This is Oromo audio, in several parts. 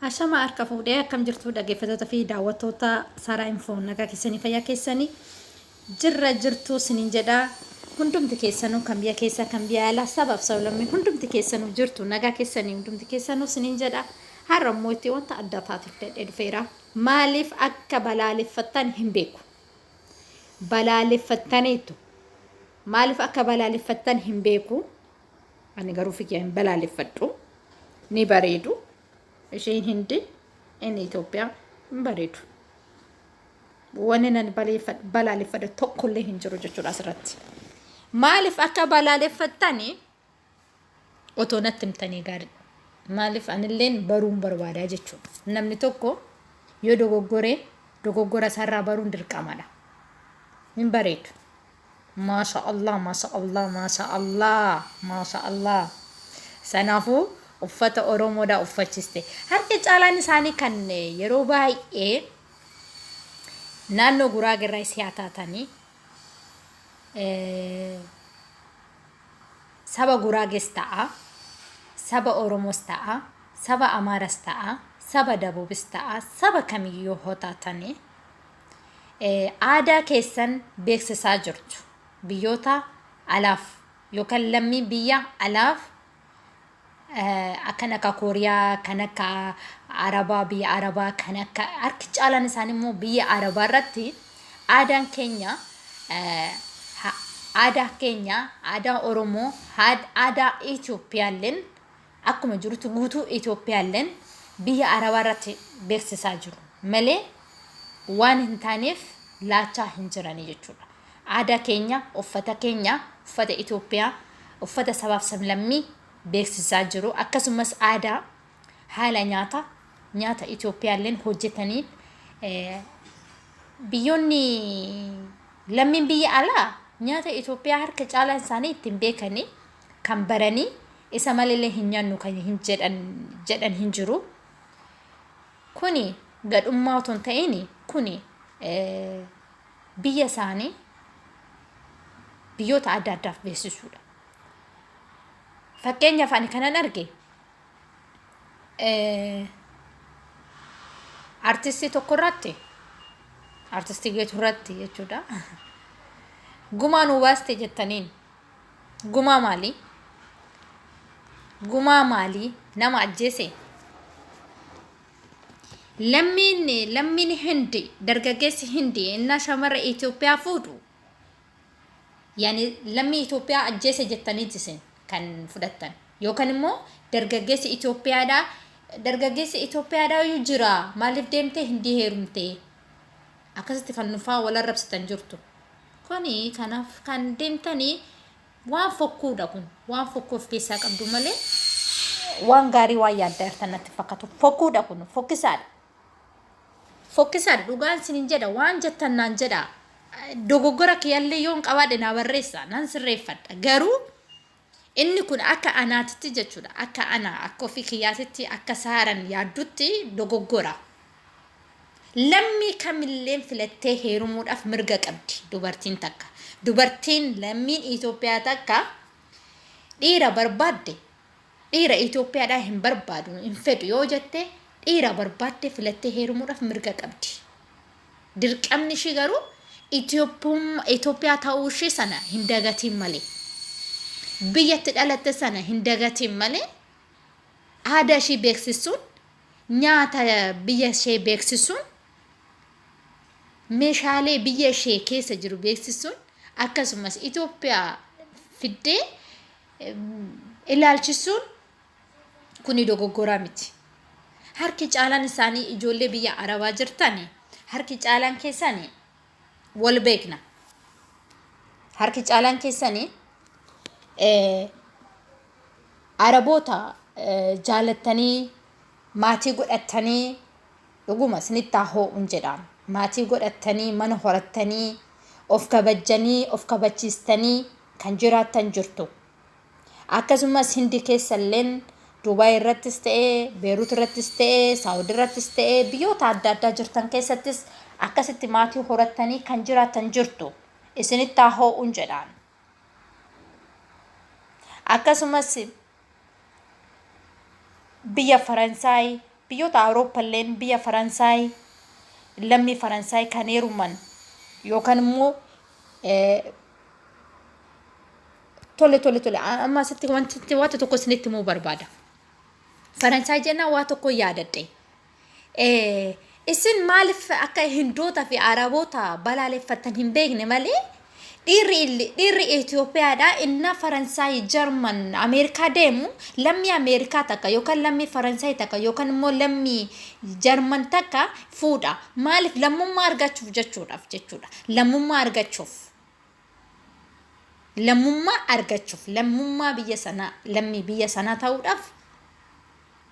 Ashama harka fuudhee akkam jirtu dhaggeeffattoota fi daawwattoota Saraa Infoo nagaa keessanii fayyaa keessanii jirra jirtu sinin jedha hundumti keessanuu kan biyya keessa kan biyya alaa sabaaf sablammii hundumti keessanuu jirtu nagaa keessanii hundumti keessanuu sinin jedha har'a immoo itti wanta adda taatiif dhedhee dhufeera maaliif akka balaaleffattan hin beeku balaaleffattaniitu maaliif akka balaaleffattan hin beeku ani garuu fikiyaa hin balaaleffadhu ni bareedu isheen hindi in Itoophiyaa hin bareedu wanni nan balaaleffadhe tokkollee hin jiru jechuudha asirratti maaliif akka balaaleffattani otoo natti himtanii gaariidha maaliif anilleen baruun barbaadaa jechuudha namni tokko yoo dogoggora sarraa baruun dirqamadha hin bareedu maasha Allah maasha Allah maasha Allah maasha Allah sanafuu uffata Oromoodhaa uffachiste harki caalaan isaanii kan yeroo baay'ee naannoo Guraagerraa siyaataatanii saba Guraages ta'a saba Oromos ta'a saba Amaaras ta'a saba Dabubis ta'a saba kamiyyuu hotaatanii aadaa keessan beeksisaa jirtu biyyoota alaaf yookaan lammii biyya alaaf akan akka Kooriyaa kan akka Arabaa biyya Arabaa kan akka harki caalaan isaanii immoo biyya Arabaa irratti aadaan keenya aadaa Oromoo aadaa Itoophiyaalleen akkuma jirutti guutuu Itoophiyaalleen biyya Arabaa irratti beeksisaa jiru malee waan hin taaneef laachaa hin jiranii jechuudha aadaa keenya uffata Itoophiyaa uffata sabaaf sablammii beeksisaa jiru akkasumas aadaa haala nyaata Itoophiyaalleen hojjetanii biyyoonni lammiin biyya alaa nyaata Itoophiyaa harka caalaan isaanii ittiin beekanii kan baranii isa malee hin nyaannu kan hin jedhan hin jiru kuni gadhummaa otoo hin ta'in kuni biyya isaanii biyyoota adda addaaf beeksisuudha fakkeenyaaf ani kanan arge artistii tokko irratti artistii Geetuu irratti jechuudha gumaa nu baaste jettaniin gumaa maalii nama ajjeese lammiin hindi dargaggeessi hindi innaa shamarra Itoophiyaa fuudhu yaani lammii Itoophiyaa ajjeese jettanii jisen kan fudhatan yookaan immoo dargaggeessi Itoophiyaadhaa yoo jira maaliif deemtee hindi heerumtee akkasitti fannufaa wal arrabsitan jirtu kuni kanaaf kan deemtanii waan fokkuudha kun waan fokkoof keessaa qabdu malee waan gaarii waan yaadda irtanatti fakkaatu fokkuudha kun fokkisaadha dhugaan sinin jedha waan jettannaan jedha dogoggora kiyyallee yoon qabaadhe naa barreessa nan sirreeffadha garuu inni kun akka anaatitti jechuudha akka ofii kiyyaatitti akka saaran yaaddutti dogoggora lammii kamilleen filattee heerumuudhaaf mirga qabdi dubartiin lammiin Itoophiyaa takka dhiira barbaadde dhiira Itoophiyaadhaa hin barbaadu hin fedhu yoo jette dhiira barbaadde filattee heerumuudhaaf mirga qabdi dirqamni ishii garuu Itoophiyaa ta'uu ishee sana hin dagatiin malee biyyatti dhalatte sana hin dagatiin malee aadaa ishee beeksisuun nyaata biyya ishee beeksisuun meeshaalee biyya ishee keessa jiru beeksisuun akkasumas Itoophiyaa fiddee ilaalchisuun kuni dogoggoraa miti harki caalaan isaanii ijoollee biyya Arabaa jirtanii harki caalaan keessanii wal beekna harki caalaan keessanii Araboota jaalattanii maatii godhatanii dhuguma isinitti hoo'uun jedhaan maatii godhatanii mana horattanii of kabachiistanii kan jiraattan jirtu akkasumas hindi keessalleen Dubaay irrattis ta'ee Beerut irrattis ta'ee Saawudii irrattis ta'ee biyyoota adda addaa jirtan keessattis akkasitti maatii horattanii kan jiraattan jirtu isinitti hoo'uun jedhaan akkasumas biyya Faransaay biyyoota Awurooppalleen biyya Faransaay lammii Faransaay kan heeruman yookaan immoo tole amma asitti wanti tokko isinitti himuu barbaada. Faransaay jennaan waa tokko yaadadhe. Isin maaliif akka Hindoota fi Araboota balaaleffattan hin beekne malee dhiirri Itoophiyaadhaa inna Faransaay, Jarman, Ameerikaa deemu lammii Ameerikaa takka yookaan lammii Faransaay takka yookaan immoo lammii Jarman takka fuudha. Maaliif lammummaa argachuuf jechuudha. Lammummaa argachuuf lammummaa biyya sanaa lammii biyya sanaa ta'uudhaaf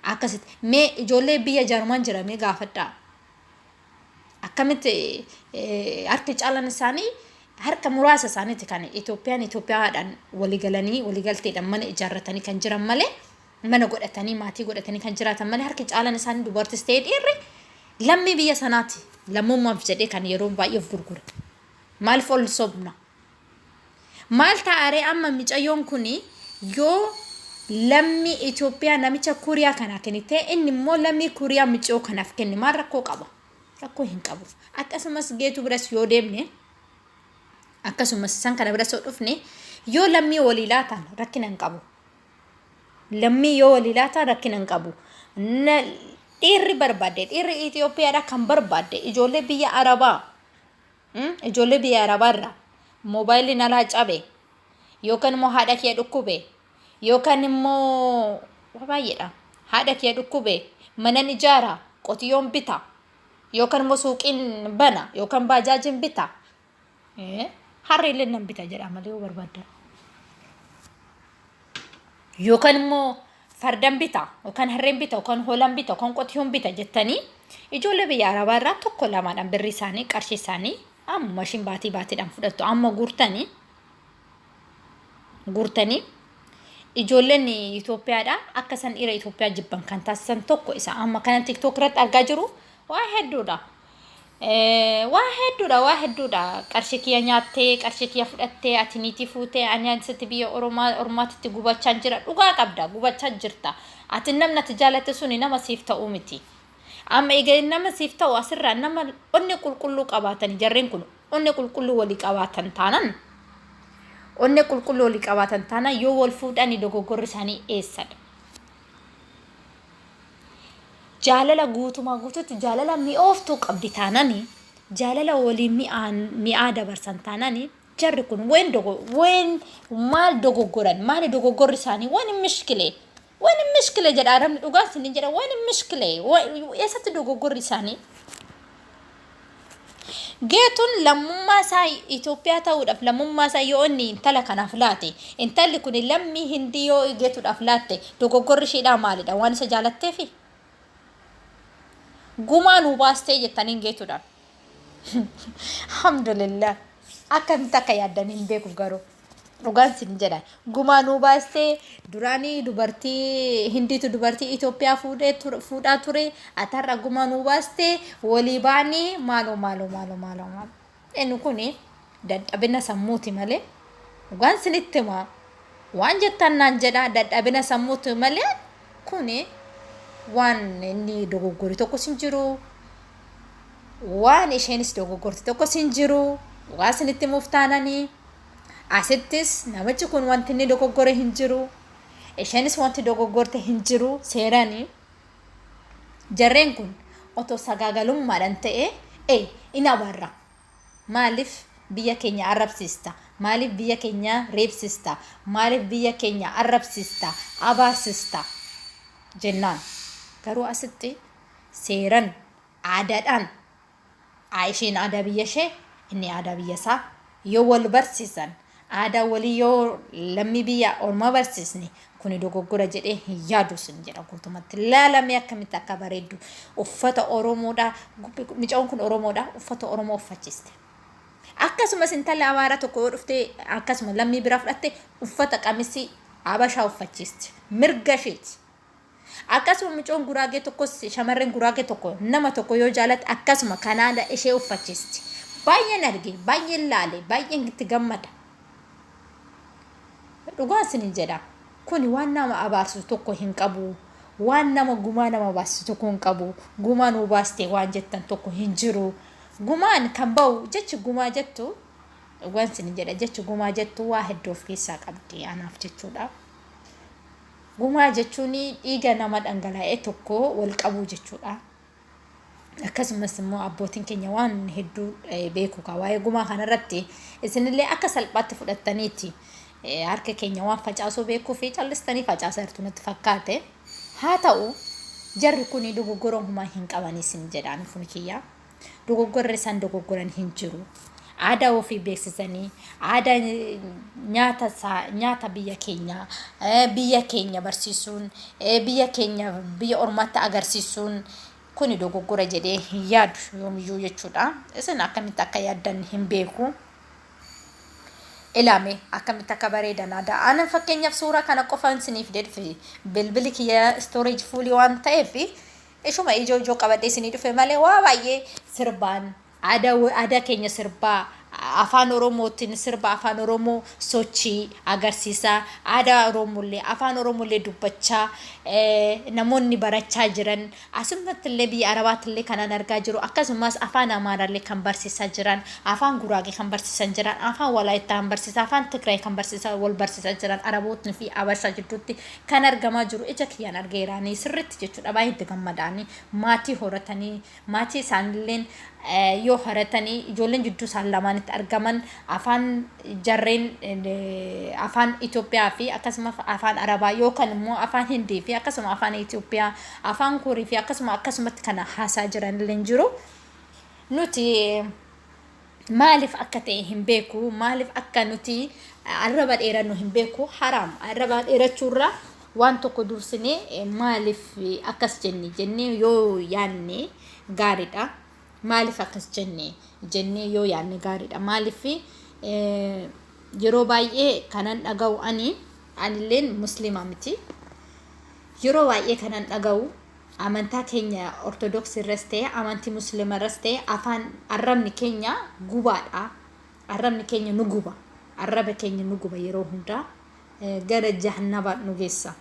akkasitti mee ijoollee biyya Jarman jiramee gaafadhaa. Akkamitti harki caalan isaanii harka muraasa isaaniiti kan Itoophiyaadhaan waliigalteedhaan mana ijaarratanii kan jiran malee mana godhatanii maatii godhatanii kan jiraatan malee harki caalan isaanii dubartis ta'ee dhiirri lammii biyya sanaati. Lammummaaf jedhee kan yeroo baay'ee of gurgura. Maaliif ol sobna? Maal ta'aree amma micayyoon kuni yoo lammii Itoophiyaa namicha Kuriyaa kana kennite inni immoo lammii Kuriyaa micayyoo kanaaf kenne maal rakkoo qaba? Rakkoo hin qabu. Akkasumas geetu biras yoo deemne akkasumas san kana biras yoo dhufne yoo lammii walii laatan rakkina hin qabu. Lammii yoo walii laatan rakkina hin qabu. Dhiirri barbaade dhiirri Itoophiyaadhaa kan barbaade ijoollee biyya Arabaarraa moobaayilii nalaa cabe yookaan immoo haadha kee dhukkube yookaan immoo baay'eedha haadha kee dhukkube manan ijaara qotiyyoon bita yookaan immoo suuqiin bana yookaan baajaajiin bita harreellee nan bita jedha malee yoo barbaadda yookaan immoo fardan bita yookaan harreen bita yookaan hoolaan bita yookaan qotiyyoon bita jettanii ijoollee biyya Arabaarraa tokko lamaadhaan birri isaanii qarshii isaanii amma mashiin baatiidhaan fudhattu amma guurtanii ijoolleen Itoophiyaadhaa akka san dhiira Itoophiyaa jibban kan taasisan tokko isa amma kana TikTok irratti argaa jiru waa hedduudha qarshii kiyya nyaattee qarshii kiyya fudhattee ati niitii fuutee ani asitti biyya Oromaatitti gubachaa jira dhugaa qabda gubachaa jirta ati namni ati jaalatte suni nama siif ta'uu miti. Amma egaa nama siif ta'u asirraa nama onni qulqulluu qabaatan jarreen kun onni qulqulluu walii qabaatan taanaan yoo wal fuudhanii dogoggorri isaanii eessadha. Jaalala guutuutti jaalala mi'ooftuu qabdi taananii jaalala waliin mi'aa dabarsan taananii jarri kun ween maal dogoggoran maali dogoggorri isaanii waan mishkilee jedha arabni dhugaan sinin jedha waan mishkilee eessatti dogoggorri isaanii geetun lammummaa isaa Itoophiyaa ta'uudhaaf lammummaa isaa yoo inni intala kanaaf laate intalli kun lammii Hindii yoo geetuudhaaf laatte dogoggorri isheedhaa maalidha waan isa jaalatteefi gumaa nuu baastee jettaniin geetuudhaan alhamdulillah akkamitti akka yaaddan hin beeku garuu dhugaan sin jedha gumaa nuu baastee duraanii dubartii Hindiitu dubartii Itoophiyaa fuudhaa ture atarra gumaa nuu baastee walii baanii maaloo inni kuni dadhabina sammuuti malee dhugaan sinitti himaa waan jettan naan jedha dadhabina sammuuti malee kuni waan inni dogoggori tokko sin jiru waan isheenis dogoggorti tokko sin jiru waa sinitti muftaananii asittis namichi kun wanti inni dogoggore hin jiru isheenis wanti dogoggorte hin jiru seeranii jarreen kun otoo sagaagalummaadhaan ta'e ina barra maaliif biyya keenya arrabsiista maaliif biyya keenya reebsiista maaliif biyya keenya arrabsiista abaarsiista jennaan garuu asitti seeran aadaadhaan isheen aadaa biyya ishee inni aadaa biyya isaa yoo wal barsiisan aadaa walii yoo lammii biyya ormaa barsiisne kuni dogoggora jedhee hin yaadu sin jedha guutumatti laalamee akkamitti akka bareeddu uffata Oromoodhaa micaa'uun kun Oromoodhaa uffata Oromoo uffachiiste akkasumas intalli Amaaraa tokko yoo dhufte akkasuma lammii biraa fudhatte uffata qamisii Habashaa uffachiiste mirga isheeti. Akkasuma micoon Guraagee tokkos shamarreen Guraagee tokko nama tokko yoo jaalatte akkasuma kanaada ishee uffachiisti. Baay'een arge, baay'een laale, baay'een itti gammada. Dhugaan sin jedha. Kuni waan nama abaarsu tokko hin qabu. waan nama gumaa nama baasitu kun qabu gumaa nu baaste waan jettan tokko hin jiru gumaan kan ba'u jechi gumaa jettu wanti ni jedha jechi gumaa jettu waa hedduu of keessaa qabdi anaaf jechuudha gumaa jechuun dhiiga nama dhangala'ee tokko wal qabu jechuudha akkasumas immoo abbootiin keenya waan hedduu beeku ka waa'ee gumaa kanarratti isinillee akka salphaatti fudhattaniiti harka keenya waan facaasuu beekuu fi callistanii facaasaa jirtu natti fakkaate haa ta'u jarri kun dogoggora humaa hin qaban isin jedhaan kun kiyya dogoggorri isaan dogoggoran hin jiru aadaa ofii beeksisanii aadaa nyaata biyya keenya barsiisuun biyya ormaatti agarsiisuun kun dogoggora jedhee hin yaadu yoomiyyuu jechuudha isin akkamitti akka yaaddan hin beeku ilame akkamitti akka bareedan aadaa ana fakkeenyaaf suuraa kana qofaan isiniif dedfe bilbili kiyya storage full waan ta'eef ishuma ijoo qabadhee isinii dhufe malee waa baay'ee sirbaan aadaa keenya sirbaa afaan oromootiin sirba afaan oromoo sochii agarsiisa aadaa oromollee afaan oromollee dubbachaa namoonni barachaa jiran asumatti illee biyya arabaatti kanan argaa jiru akkasumas afaan amaaraallee kan barsiisaa jiran afaan guraagee kan barsiisan jiran afaan walaayittaa kan barsiisaa afaan tigraay kan wal barsiisaa jiran arabootni fi abashaa jidduutti kan argamaa jiru ija kiyyaan argeeraanii sirriitti jechuudha baay'ee gammadaanii maatii horatanii maatii isaanillee yoo horatanii ijoolleen jidduu isaan lamaanitti argaman afaan jarreen afaan Itoophiyaa fi akkasuma afaan Arabaa yookaan immoo afaan Hindii fi akkasuma afaan Itoophiyaa afaan Kuurii fi akkasumatti kana haasaa jiran illee jiru nuti maaliif akka ta'e hin beeku maaliif akka nuti arraba dheerannu hin beeku haram arraba dheerachuurra waan tokko dursinee maaliif akkas jennee yoo yaanne gaariidha maaliif akkas jennee yoo yaanne gaariidha maaliif yeroo baay'ee kanan dhaga'u anilleen musliima miti yeroo baay'ee kanan dhaga'u amantaa keenya ortodoksii irras ta'e amantii musliima irras ta'e afaan arrabni keenya gubaadha arrabni keenya nu guba arraba keenya nu guba yeroo hundaa gara jahannabaa nu geessa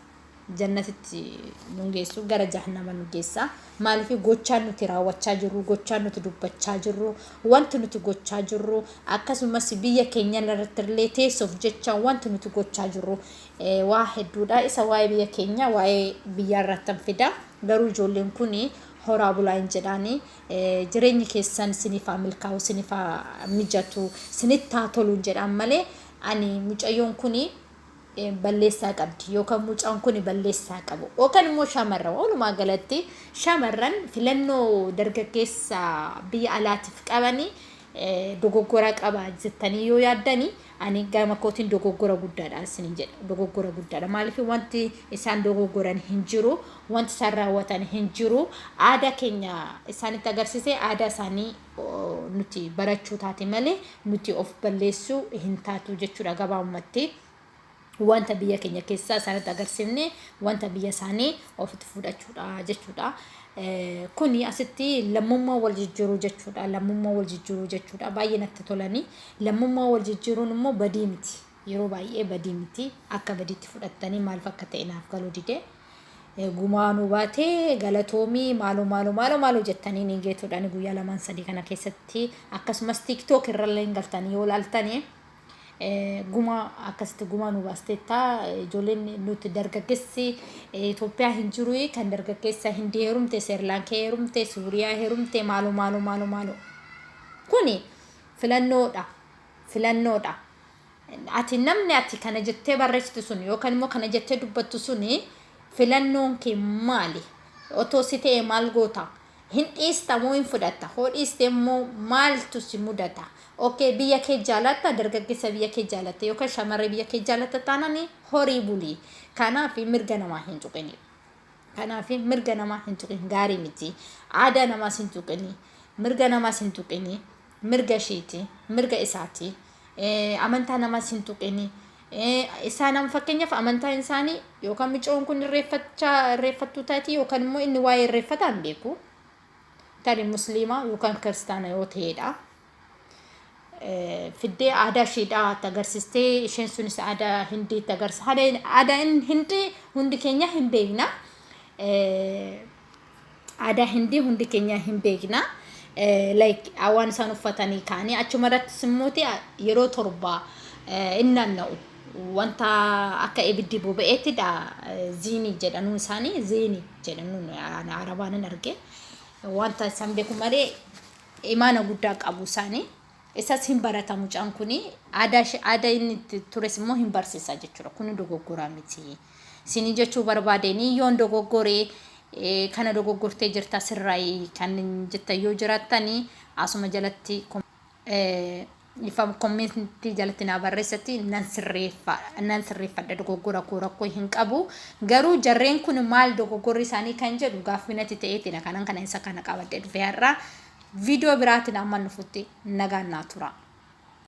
jannatitti nu geessu gara jahannama nu geessa maaliif gochaan nuti raawwachaa jirru gochaan nuti dubbachaa jirru wanti nuti gochaa jirru akkasumas biyya keenya irrattillee teessuuf jecha wanti nuti gochaa jirru waa hedduudha isa waa'ee biyya keenya waa'ee biyya irrattan fida garuu ijoolleen kun horaa bulaa hin jedhaani jireenyi keessan sinifaa milkaa'u sinifaa mijatu sinittaa tolu jedhaan malee ani mucayyoon kun balleessaa qabdi yookaan mucaan kun balleessaa qabu yookaan immoo shamarran walumaa galatti shamarran filannoo dargaggeessa biyya alaatiif qabanii dogoggora qaba jettanii yoo yaaddanii ani gama kootiin dogoggora guddaadha isin jedha dogoggora guddaadha maaliif wanti isaan dogoggoran hin jiru wanti isaan raawwatan hin jiru aadaa keenya isaanitti agarsiise aadaa isaanii nuti barachuu taate malee nuti of balleessuu hin taatu jechuudha gabaabumatti wanta biyya keenya keessaa isaanitti agarsiifne wanta biyya isaanii ofitti fudhachuudha jechuudha kuni asitti lammummaa wal jijjiiruu jechuudha lammummaa wal jijjiiruu jechuudha baay'ee natti tolani lammummaa wal jijjiiruun immoo badii miti yeroo baay'ee badii miti akka badiitti fudhattanii maaliif akka ta'e naaf galuu dide gumaanu baatee galatoomii maaloo jettanii ni geetuudhaan guyyaa lamaan sadii kana keessatti akkasumas TikTok irrallee galtanii yoo laaltanii guma akkasitti guma nu baastetta ijoolleen nuti dargaggeessi Itoophiyaa hin jiru kan dargaggeessa Hindii heerumte Sirlaankee heerumte Suuriyaa heerumte maaloo kuni filannoodha ati namni ati kana jettee barreessitu sun yookaan immoo kana jettee dubbattu suni filannoon kee maali otoo si ta'e maal goota hin dhiista moo hin fudhatta hoo dhiiste immoo maaltu si mudata okay biyya kee jaalatta dargaggeessa biyya kee jaalatta yookaan shamarree biyya kee jaalatta taanani horii bulii kanaaf mirga namaa hin tuqini gaarii miti aadaa namaa hin tuqini mirga namaa hin tuqini mirga isheeti mirga isaati amantaa namaa hin tuqini isaan fakkeenyaaf amantaan isaanii yookaan micoon kun irreeffattuu taati yookaan immoo inni waa'ee irreeffataan beeku tani musliima yookaan kiristaana yoo ta'edha fiddee aadaa isheedhaa agarsiistee isheen sunis aadaa Hindii agarsiisa aadaa Hindii hundi keenya hin beekna aadaa hindi hundi keenya hin beekna. Like awaan isaan uffatanii kaanii achumarratti simmooti yeroo torba innanna'u wanta akka ibiddi boba'eettidha ziinii jedhanuun isaanii ziinii jedhanuun arabaanin arge wanta isaan beeku malee imaana guddaa qabu isaanii isas hin barata mucaan kuni aadaa inni tures immoo hin barsiisa jechuudha kuni dogoggoraa miti isin jechuu barbaadanii yoon dogoggoree kana dogoggortee jirta sirraay kan jetta yoo jiraatanii asuma jalatti ifam community jalatti na barreessatti nan sirreeffadha dogoggora koo rakkoo hin qabu garuu jarreen kun maal dogoggorri isaanii kan jedhu gaaffinati ta'eetina kanan kana isa kana qabadde dhufe har'a video biraatiin amma nufutti nagaan naa tura.